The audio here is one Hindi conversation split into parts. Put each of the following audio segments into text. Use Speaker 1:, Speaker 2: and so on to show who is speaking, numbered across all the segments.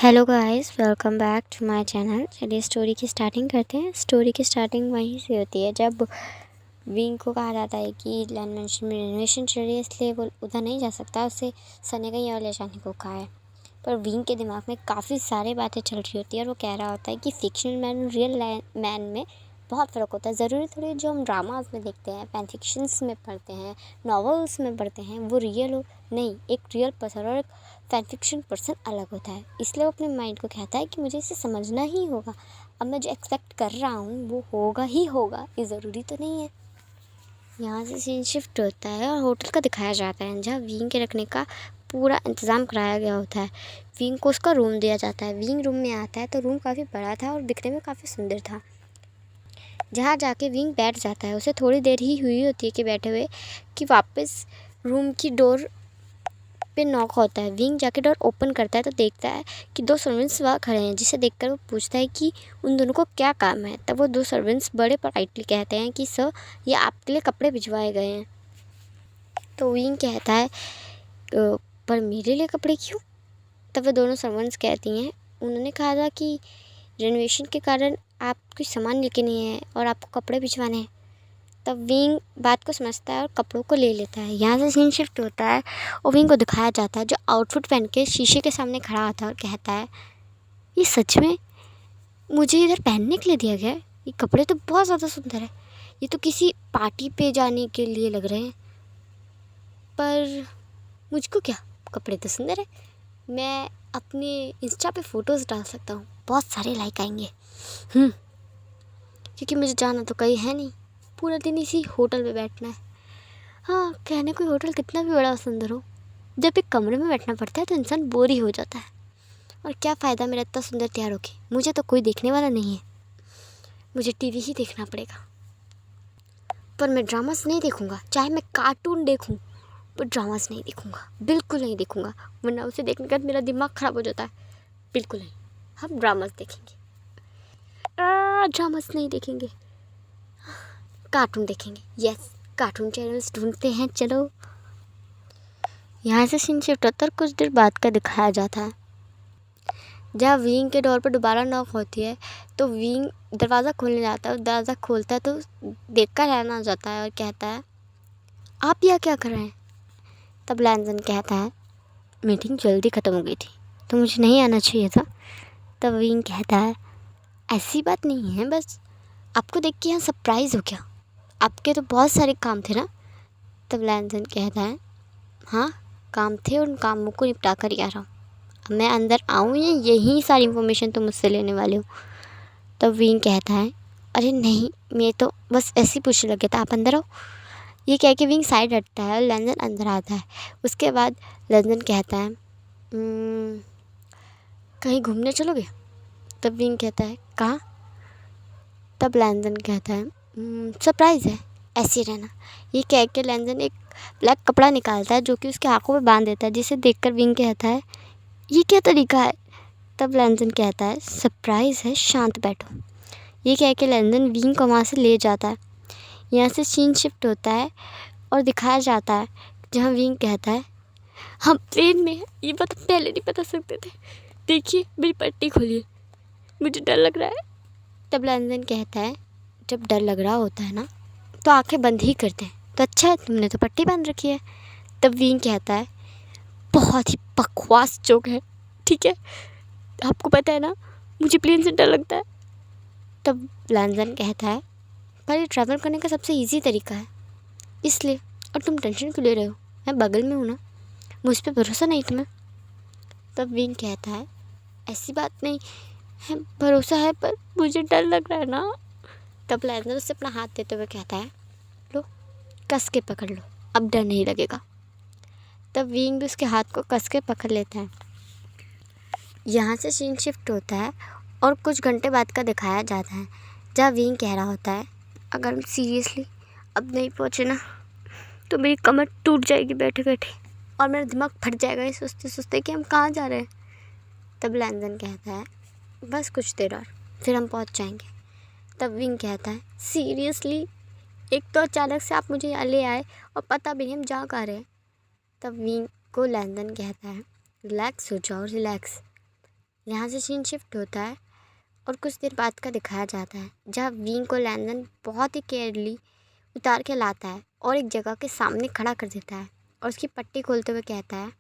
Speaker 1: Hello guys, welcome back to my channel. चलिए स्टोरी की स्टार्टिंग करते हैं। स्टोरी की स्टार्टिंग वहीं से होती है जब विंग को कहा जाता है कि लैंड मैंशन में रेनोवेशन चल रही है, इसलिए वो उधर नहीं जा सकता। उसे सर ने कहीं और ले जाने को कहा है। पर विंग के दिमाग में काफ़ी सारी बातें चल रही होती है और वो कह रहा होता है कि फिक्शनल मैन और रियल मैन में बहुत फ़र्क होता है। ज़रूरी थोड़ी जो हम ड्रामाज में देखते हैं, फैन फिक्शंस में पढ़ते हैं, नॉवेल्स में पढ़ते हैं, वो रियल हो। नहीं, एक रियल पर्सन और एक फैन फिक्शन पर्सन अलग होता है। इसलिए वो अपने माइंड को कहता है कि मुझे इसे समझना ही होगा। अब मैं जो एक्सपेक्ट कर रहा हूँ वो होगा ही होगा, ये ज़रूरी तो नहीं है। यहाँ से सीन शिफ्ट होता है और होटल का दिखाया जाता है जहाँ विंग के रखने का पूरा इंतज़ाम कराया गया होता है। विंग को उसका रूम दिया जाता है। विंग रूम में आता है तो रूम काफ़ी बड़ा था और दिखने में काफ़ी सुंदर था। जहाँ जाके विंग बैठ जाता है, उसे थोड़ी देर ही हुई होती है कि बैठे हुए कि वापस रूम की डोर पे नॉक होता है। विंग जाके डोर ओपन करता है तो देखता है कि दो सर्वेंट्स वहाँ खड़े हैं, जिसे देखकर वो पूछता है कि उन दोनों को क्या काम है। तब वो दो सर्वेंट्स बड़े पोलाइटली कहते हैं कि सर, ये आपके लिए कपड़े भिजवाए गए हैं। तो विंग कहता है पर मेरे लिए कपड़े क्यों? तब वो दोनों सर्वेंट्स कहती हैं उन्होंने कहा था कि रेनोवेशन के कारण आप कुछ सामान लेके नहीं आए और आपको कपड़े भिजवाने हैं। तब विंग बात को समझता है और कपड़ों को ले लेता है। यहाँ से सीन शिफ्ट होता है और विंग को दिखाया जाता है जो आउटफिट पहन के शीशे के सामने खड़ा होता है और कहता है, ये सच में मुझे इधर पहनने के लिए दिया गया है? ये कपड़े तो बहुत ज़्यादा सुंदर है। ये तो किसी पार्टी पे जाने के लिए लग रहे हैं। पर मुझको क्या, कपड़े तो सुंदर है। मैं अपने इंस्टा पे फ़ोटोज़ डाल सकता हूँ, बहुत सारे लाइक आएंगे। क्योंकि मुझे जाना तो कहीं है नहीं, पूरा दिन इसी होटल में बैठना है। हाँ, कहने कोई होटल कितना भी बड़ा सुंदर हो, जब एक कमरे में बैठना पड़ता है तो इंसान बोर ही हो जाता है। और क्या फ़ायदा मेरा इतना सुंदर तैयार होके, मुझे तो कोई देखने वाला नहीं है। मुझे टीवी ही देखना पड़ेगा। पर मैं ड्रामास नहीं देखूँगा, चाहे मैं कार्टून देखूँ, पर ड्रामास नहीं देखूँगा, बिल्कुल नहीं देखूँगा। वरना उसे देखने के बाद मेरा दिमाग ख़राब हो जाता है। बिल्कुल नहीं, हम ड्रामास देखेंगे। ड्रामास नहीं देखेंगे, कार्टून देखेंगे। यस, कार्टून चैनल्स ढूंढते हैं, चलो। यहाँ से सीन शिफ्ट होता है और कुछ देर बाद का दिखाया जाता है जहाँ विंग के डोर पर दोबारा नॉक होती है। तो विंग दरवाज़ा खोलने जाता है और दरवाज़ा खोलता है तो देखकर हैरान हो जाता है और कहता है, आप यहाँ क्या कर रहे हैं? तब लैंसन कहता है, मीटिंग जल्दी ख़त्म हो गई थी तो मुझे नहीं आना चाहिए था। तब विंग कहता है, ऐसी बात नहीं है, बस आपको देख के यहाँ सरप्राइज़ हो गया। आपके तो बहुत सारे काम थे ना। तब लैंसन कहता है, हाँ, काम थे, उन कामों को निपटा कर ही आ रहा हूँ। अब मैं अंदर आऊँ या यही सारी इन्फॉर्मेशन तुम मुझसे लेने वाले हो? तब विंग कहता है, अरे नहीं, मैं तो बस ऐसे ही पूछने लगे था, आप अंदर आओ। ये कह के विंग साइड हटता है और लैंसन अंदर आता है। उसके बाद लैंसन कहता है, कहीं घूमने चलोगे? तब विंग कहता है, कहाँ? तब लैंसन कहता है, सरप्राइज़ है, ऐसे ही रहना। ये कह के लैंसन एक ब्लैक कपड़ा निकालता है जो कि उसके आँखों में बांध देता है, जिसे देखकर विंग कहता है, ये क्या तरीका है? तब लैंसन कहता है, सरप्राइज़ है, शांत बैठो। ये कह के लैंसन विंग को वहाँ से ले जाता है। यहाँ से सीन शिफ्ट होता है और दिखाया जाता है जहाँ विंग कहता है, हम ट्रेन में हैं, ये बात हम पहले नहीं बता सकते थे। देखिए मेरी पट्टी खोलिए, मुझे डर लग रहा है। तब लैंसन कहता है, जब डर लग रहा होता है ना तो आंखें बंद ही करते हैं। तो अच्छा है, तुमने तो पट्टी बांध रखी है। तब विंग कहता है, बहुत ही बकवास जोक है, ठीक है, आपको पता है ना मुझे प्लेन से डर लगता है। तब लैंसन कहता है, पर ये ट्रैवल करने का सबसे इजी तरीका है, इसलिए। और तुम टेंशन क्यों ले रहे हो, मैं बगल में हूँ ना, मुझ पर भरोसा नहीं तुम्हें? तब विंग कहता है, ऐसी बात नहीं है, भरोसा है, पर मुझे डर लग रहा है ना। तब लैंसन उससे अपना हाथ देते हुए कहता है, लो, कस के पकड़ लो, अब डर नहीं लगेगा। तब विंग भी उसके हाथ को कस के पकड़ लेता है। यहाँ से सीन शिफ्ट होता है और कुछ घंटे बाद का दिखाया जाता है जहाँ विंग कह रहा होता है, अगर हम सीरियसली अब नहीं पहुँचे ना तो मेरी कमर टूट जाएगी बैठे बैठे, और मेरा दिमाग फट जाएगा ये सोचते सोचते कि हम कहाँ जा रहे हैं। तब लैंसन कहता है, बस कुछ देर और, फिर हम पहुँच जाएंगे। तब विंग कहता है, सीरियसली? एक तो अचानक से आप मुझे यहाँ ले आए और पता भी नहीं हम जा कहाँ रहे हैं। तब विंग को लैंसन कहता है, रिलैक्स हो जाओ, रिलैक्स। यहाँ से सीन शिफ्ट होता है और कुछ देर बाद का दिखाया जाता है जहाँ विंग को लैंडन बहुत ही केयरली उतार के लाता है और एक जगह के सामने खड़ा कर देता है और उसकी पट्टी खोलते हुए कहता है,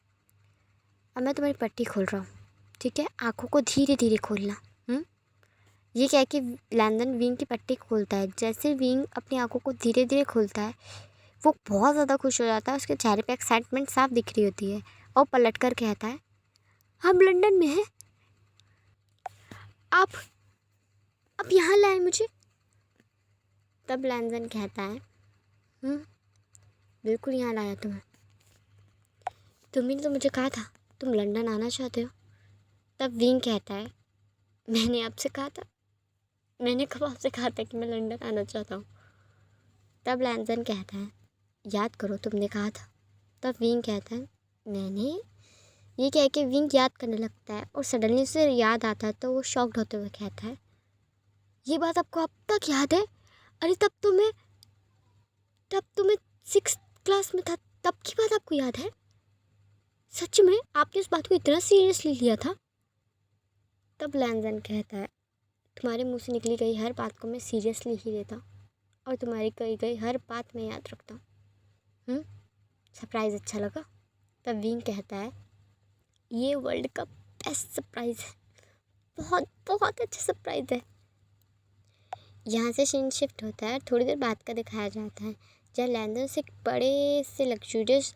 Speaker 1: अब मैं तुम्हारी पट्टी खोल रहा हूँ, ठीक है, आँखों को धीरे धीरे खोलना। ये कह के लैंडन विंग की पट्टी खोलता है। जैसे विंग अपनी आँखों को धीरे धीरे खोलता है वो बहुत ज़्यादा खुश हो जाता है, उसके चेहरे पे एक्साइटमेंट साफ दिख रही होती है और पलट कर कहता है, हम लंदन में हैं, आप यहाँ लाए मुझे। तब लैंडन कहता है, बिल्कुल यहाँ लाया तुम्हें, तुमने तो मुझे कहा था तुम लंदन आना चाहते हो। तब विंग कहता है, मैंने आपसे कहा था, मैंने कब आपसे कहा था कि मैं लंदन आना चाहता हूँ। तब लैंडन कहता है, याद करो तुमने कहा था। तब विंग कहता है, मैंने, ये कह के विंग याद करने लगता है और सडनली उसे याद आता है तो वो शॉक्ड होते हुए कहता है, ये बात आपको अब तक याद है? अरे तब तो मैं 6th क्लास में था, तब की बात आपको याद है? सच में आपने उस बात को इतना सीरियसली लिया था? तब लैंडन कहता है, तुम्हारे मुंह से निकली गई हर बात को मैं सीरियसली ही लेता और तुम्हारी कही गई हर बात मैं याद रखता हूँ। सरप्राइज़ अच्छा लगा? तब विंग कहता है, ये वर्ल्ड का बेस्ट सरप्राइज़ है, बहुत बहुत अच्छा सरप्राइज़ है। यहाँ से सीन शिफ्ट होता है, थोड़ी देर बाद का दिखाया जाता है जहाँ लैंडन से एक बड़े से लग्जूरियस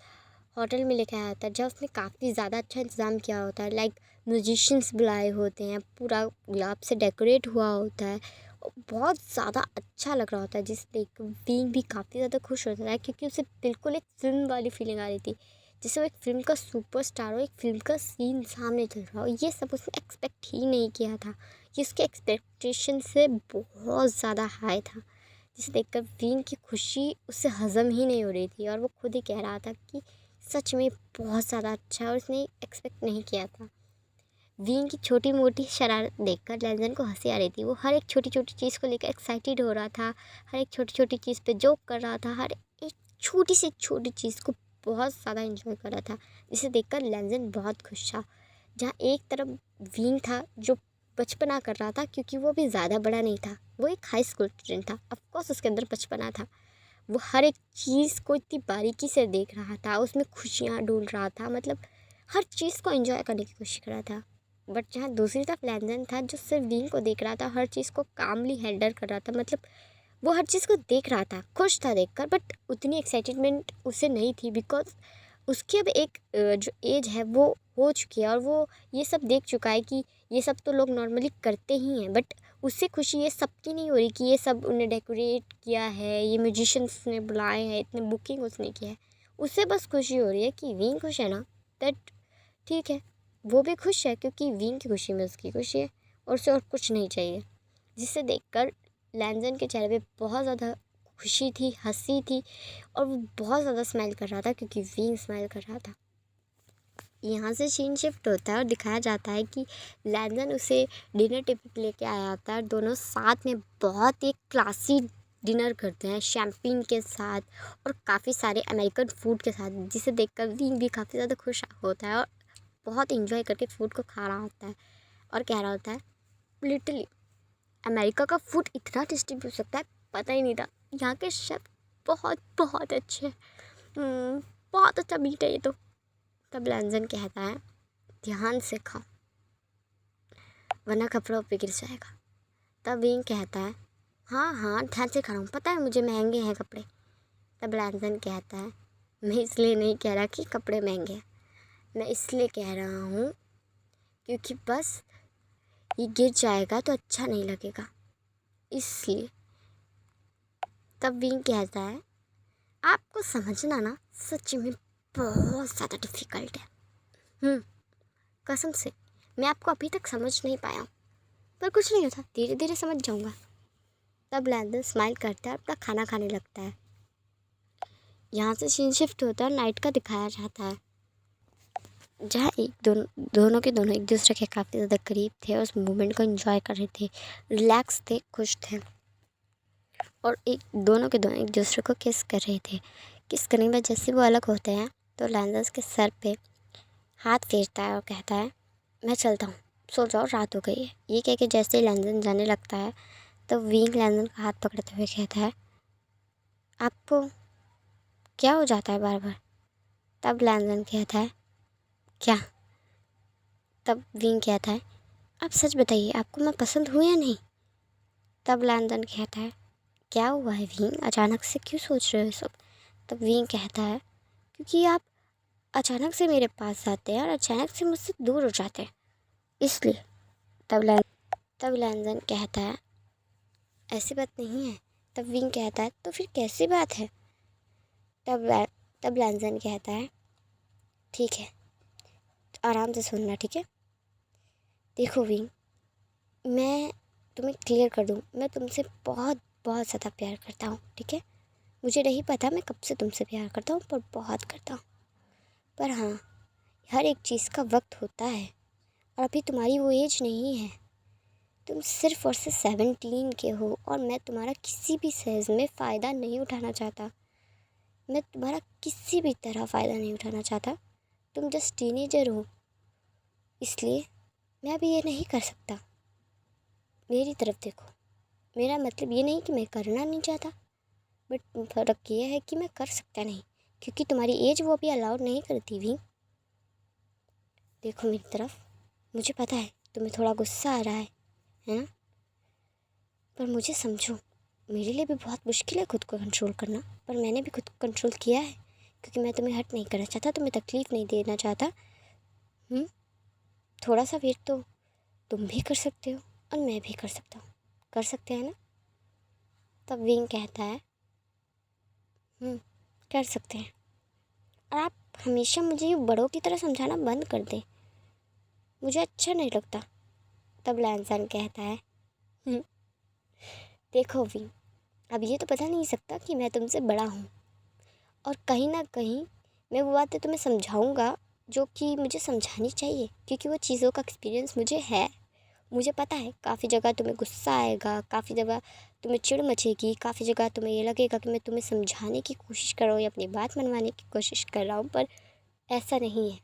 Speaker 1: होटल में लेके आया होता है जहाँ उसने काफ़ी ज़्यादा अच्छा इंतज़ाम किया होता है, लाइक म्यूजिशियंस बुलाए होते हैं, पूरा गुलाब से डेकोरेट हुआ होता है और बहुत ज़्यादा अच्छा लग रहा होता है, जिसे देख विंग भी काफ़ी ज़्यादा खुश होता है क्योंकि उसे बिल्कुल एक फ़िल्म वाली फीलिंग आ रही थी, जैसे वो एक फ़िल्म का सुपरस्टार हो, एक फ़िल्म का सीन सामने चल रहा हो। ये सब उसने एक्सपेक्ट ही नहीं किया था, ये उसके एक्सपेक्टेशन से बहुत ज़्यादा हाई था, जिसे देखकर विंग की खुशी उससे हज़म ही नहीं हो रही थी और वो खुद ही कह रहा था कि सच में बहुत ज़्यादा अच्छा है और उसने एक्सपेक्ट नहीं किया था। विंग की छोटी मोटी शरारत देखकर लैंडन को हंसी आ रही थी। वो हर एक छोटी छोटी चीज़ को लेकर एक्साइटेड हो रहा था, हर एक छोटी छोटी चीज़ पे जोक कर रहा था, हर एक छोटी से छोटी चीज़ को बहुत ज़्यादा एंजॉय कर रहा था, जिसे देखकर लैंडन बहुत खुश था। जहाँ एक तरफ विंग था जो बचपना कर रहा था क्योंकि वो भी ज़्यादा बड़ा नहीं था, वो एक हाई स्कूल स्टूडेंट था, ऑफकोर्स उसके अंदर बचपना था, वो हर एक चीज़ को इतनी बारीकी से देख रहा था, उसमें खुशियाँ ढूंढ रहा था, मतलब हर चीज़ को एंजॉय करने की कोशिश कर रहा था। बट जहाँ दूसरी तरफ लैंडन था जो सिर्फ विंग को देख रहा था, हर चीज़ को कामली हैंडल कर रहा था, मतलब वो हर चीज़ को देख रहा था, खुश था देखकर, बट उतनी एक्साइटमेंट उसे नहीं थी बिकॉज उसकी अब एक जो एज है वो हो चुकी है और वो ये सब देख चुका है कि ये सब तो लोग नॉर्मली करते ही हैं, बट उससे खुशी ये सब की नहीं हो रही कि ये सब उन्होंने डेकोरेट किया है, ये म्यूजिशियंस ने बुलाए हैं, इतने बुकिंग उसने किया है। उससे बस खुशी हो रही है कि विंग खुश है ना, दैट ठीक है, वो भी खुश है क्योंकि विंग की खुशी में उसकी खुशी है और उसे और कुछ नहीं चाहिए। जिसे देखकर लैंडन के चेहरे पे बहुत ज़्यादा खुशी थी, हंसी थी और वो बहुत ज़्यादा स्माइल कर रहा था क्योंकि विंग स्माइल कर रहा था। यहाँ से सीन शिफ्ट होता है और दिखाया जाता है कि लैंडन उसे डिनर टेबल पे लेके आया होता है, दोनों साथ में बहुत ही क्लासी डिनर करते हैं शैम्पेन के साथ और काफ़ी सारे अमेरिकन फूड के साथ, जिसे देखकर विंग भी काफ़ी ज़्यादा खुश होता है और बहुत इंजॉय करके फूड को खा रहा होता है और कह रहा होता है, लिटरली अमेरिका का फूड इतना टेस्टी भी हो सकता है, पता ही नहीं था, यहाँ के शेफ बहुत बहुत अच्छे हैं, बहुत अच्छा मीट है ये तो। तब लैंडन कहता है, ध्यान से खाओ वरना कपड़ों पे गिर जाएगा। तब विंग कहता है, हाँ हाँ ध्यान से खा रहा हूँ, पता है मुझे महंगे हैं कपड़े। तब लैंडन कहता है, मैं इसलिए नहीं कह रहा कि कपड़े महंगे हैं, मैं इसलिए कह रहा हूँ क्योंकि बस ये गिर जाएगा तो अच्छा नहीं लगेगा, इसलिए। तब विंग कहता है, आपको समझना ना सच में बहुत ज़्यादा डिफ़िकल्ट है, कसम से मैं आपको अभी तक समझ नहीं पाया हूँ, पर कुछ नहीं होता, धीरे धीरे समझ जाऊँगा। तब लैंडन स्माइल करता है और अपना खाना खाने लगता है। यहाँ से सीन शिफ्ट होता है, नाइट का दिखाया जाता है जहाँ दोनों एक दूसरे के काफ़ी ज़्यादा करीब थे और उस मोमेंट को एंजॉय कर रहे थे, रिलैक्स थे, खुश थे और दोनों एक दूसरे को किस कर रहे थे। किस करने के बाद जैसे वो अलग होते हैं तो लैंडन के सर पे हाथ फेरता है और कहता है, मैं चलता हूँ, सो जाओ, रात हो गई है। ये कह के जैसे ही लैंजन जाने लगता है तब विंग लैंजन का हाथ पकड़ते हुए कहता है, आपको क्या हो जाता है बार बार? तब लैंजन कहता है, क्या? तब विंग कहता है, आप सच बताइए, आपको मैं पसंद हूँ या नहीं? तब लैंजन कहता है, क्या हुआ है विंग, अचानक से क्यों सोच रहे हो ये सब? तब विंग कहता है, क्योंकि आप अचानक से मेरे पास आते हैं और अचानक से मुझसे दूर हो जाते हैं, इसलिए। तब लैंजन कहता है, ऐसी बात नहीं है। तब विंग कहता है, तो फिर कैसी बात है? तब लैंजन कहता है, ठीक है, आराम से सुनना, ठीक है? देखो विंग, मैं तुम्हें क्लियर कर दूँ, मैं तुमसे बहुत बहुत ज़्यादा प्यार करता हूँ, ठीक है? मुझे नहीं पता मैं कब से तुमसे प्यार करता हूँ, पर बहुत करता हूँ। पर हाँ, हर एक चीज़ का वक्त होता है और अभी तुम्हारी वो एज नहीं है। तुम सिर्फ और सिर्फ 17 के हो और मैं तुम्हारा किसी भी सहज में फ़ायदा नहीं उठाना चाहता। मैं तुम्हारा किसी भी तरह फ़ायदा नहीं उठाना चाहता। तुम जस्ट टीनेजर हो, इसलिए मैं अभी ये नहीं कर सकता। मेरी तरफ देखो, मेरा मतलब ये नहीं कि मैं करना नहीं चाहता, बट फ़र्क ये है कि मैं कर सकता नहीं, क्योंकि तुम्हारी एज वो अभी अलाउड नहीं करती भी। देखो मेरी तरफ, मुझे पता है तुम्हें थोड़ा गुस्सा आ रहा है ना? पर मुझे समझो, मेरे लिए भी बहुत मुश्किल है खुद को कंट्रोल करना, पर मैंने भी खुद को कंट्रोल किया है, क्योंकि मैं तुम्हें हर्ट नहीं करना चाहता, तुम्हें तकलीफ़ नहीं देना चाहता। थोड़ा सा वेट तो तुम भी कर सकते हो और मैं भी कर सकता हूँ, कर सकते हैं ना? तब विंग कहता है, कर सकते हैं। और आप हमेशा मुझे ये बड़ों की तरह समझाना बंद कर दें, मुझे अच्छा नहीं लगता। तब लैंसन कहता है, देखो विंग, अब ये तो पता नहीं सकता कि मैं तुमसे बड़ा हूँ, और कहीं ना कहीं मैं वो बातें तुम्हें समझाऊंगा जो कि मुझे समझानी चाहिए, क्योंकि वो चीज़ों का एक्सपीरियंस मुझे है। मुझे पता है काफ़ी जगह तुम्हें गुस्सा आएगा, काफ़ी जगह तुम्हें चिढ़ मचेगी, काफ़ी जगह तुम्हें ये लगेगा कि मैं तुम्हें समझाने की कोशिश कर रहा हूँ या अपनी बात मनवाने की कोशिश कर रहा हूँ, पर ऐसा नहीं है।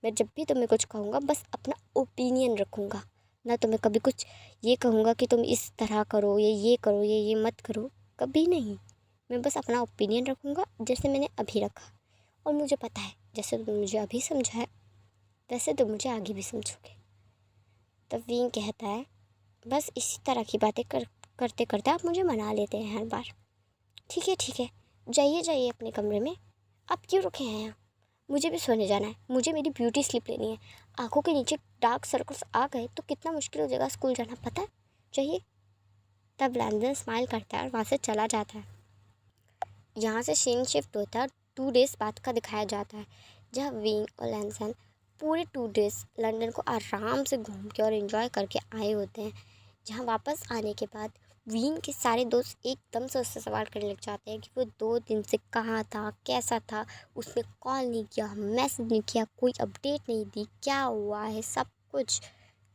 Speaker 1: मैं जब भी तुम्हें कुछ कहूँगा बस अपना ओपिनियन रखूँगा, ना तुम्हें कभी कुछ ये कहूँगा कि तुम इस तरह करो, ये करो, ये मत करो, कभी नहीं। मैं बस अपना ओपिनियन रखूँगा जैसे मैंने अभी रखा, और मुझे पता है जैसे तुम मुझे अभी समझा है वैसे तुम मुझे आगे भी समझोगे। तब विंग कहता है, बस इसी तरह की बातें करते करते आप मुझे मना लेते हैं हर बार। ठीक है, जाइए जाइए अपने कमरे में, आप क्यों रुके हैं यहाँ? मुझे भी सोने जाना है, मुझे मेरी ब्यूटी स्लीप लेनी है। आंखों के नीचे डार्क सर्कल्स आ गए तो कितना मुश्किल हो जाएगा स्कूल जाना, पता है? चाहिए। तब लैंडन स्माइल करता है और वहाँ से चला जाता है। यहाँ से सीन शिफ्ट होता है और 2 डेज़ बाद का दिखाया जाता है, जहाँ विंग और लैंसन पूरे 2 डेज़ लंदन को आराम से घूम के और एंजॉय करके आए होते हैं। जहाँ वापस आने के बाद विंग के सारे दोस्त एकदम से उससे सवाल करने लग जाते हैं कि वो 2 दिन से कहाँ था, कैसा था, उसने कॉल नहीं किया, मैसेज नहीं किया, कोई अपडेट नहीं दी, क्या हुआ है, सब कुछ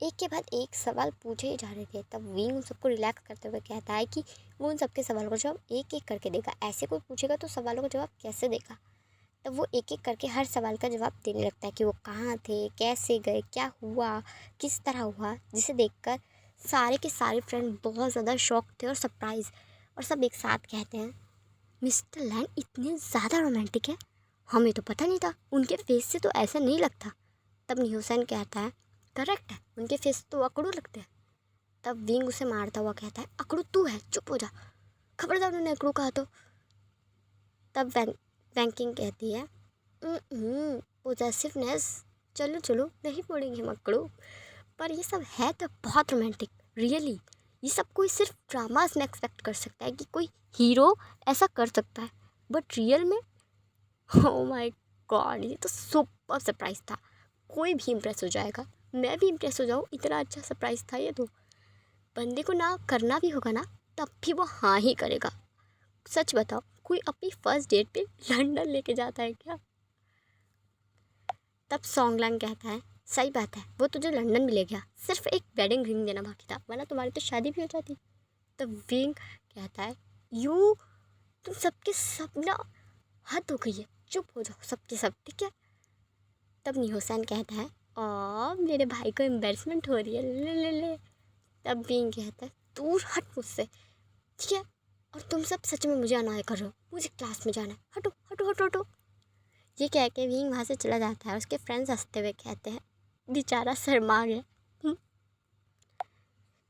Speaker 1: एक के बाद एक सवाल पूछे ही जा रहे थे। तब विंग उन सबको रिलैक्स करते हुए कहता है कि वो उन सबके सवालों का जवाब एक एक करके देगा, ऐसे कोई पूछेगा तो सवालों का जवाब कैसे देगा? तब वो एक एक करके हर सवाल का जवाब देने लगता है कि वो कहाँ थे, कैसे गए, क्या हुआ, किस तरह हुआ, जिसे देखकर सारे के सारे फ्रेंड बहुत ज़्यादा शॉक थे और सरप्राइज़, और सब एक साथ कहते हैं, मिस्टर लैंग इतने ज़्यादा रोमांटिक है, हमें तो पता नहीं था, उनके फेस से तो ऐसा नहीं लगता। तब न्यूसन कहता है, करेक्ट है, उनके फेस तो अकड़ू लगते हैं। तब विंग उसे मारता हुआ कहता है, अकड़ू तू है, चुप हो जा, खबरदार उन्होंने अकड़ू कहा तो। तब वैंकिंग कहती है, पोजेसिवनेस, चलो चलो नहीं पड़ेंगे हम अकड़ू, पर ये सब है तो बहुत रोमांटिक, रियली। ये सब कोई सिर्फ ड्रामास में एक्सपेक्ट कर सकता है कि कोई हीरो ऐसा कर सकता है, बट रियल में ओ माय गॉड, ये तो सुपर सरप्राइज था। कोई भी इम्प्रेस हो जाएगा, मैं भी इम्प्रेस हो जाऊँ, इतना अच्छा सरप्राइज था ये तो। बंदे को ना करना भी होगा ना तब भी वो हाँ ही करेगा। सच बताओ, कोई अपनी फर्स्ट डेट पे लंदन लेके जाता है क्या? तब सॉन्गलैंग कहता है, सही बात है, वो तुझे लंदन में ले गया, सिर्फ एक वेडिंग रिंग देना बाकी था, वरना तुम्हारी तो शादी भी हो जाती। तब विंग कहता है, यू तुम सबके सब ना हद हो गई है, चुप हो जाओ सबके सब, ठीक है? तब न्यूसन कहता है, मेरे भाई को एम्बैरसमेंट हो रही है, ले ले ले। तब विंग कहता है दूर हट मुझसे, ठीक है, और तुम सब सच में मुझे अनाय कर रहे हो, मुझे क्लास में जाना है, हटो हटो हटो हटो। ये कह के विंग वहाँ से चला जाता है। उसके फ्रेंड्स हंसते हुए कहते हैं बेचारा शर्मा गया।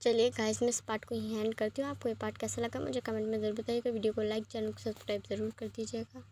Speaker 1: चलिए गाइस, मैं इस पार्ट को यहीं एंड करती हूँ। आपको ये पार्ट कैसा लगा मुझे कमेंट में ज़रूर बताइएगा। वीडियो को लाइक, चैनल को सब्सक्राइब ज़रूर कर दीजिएगा।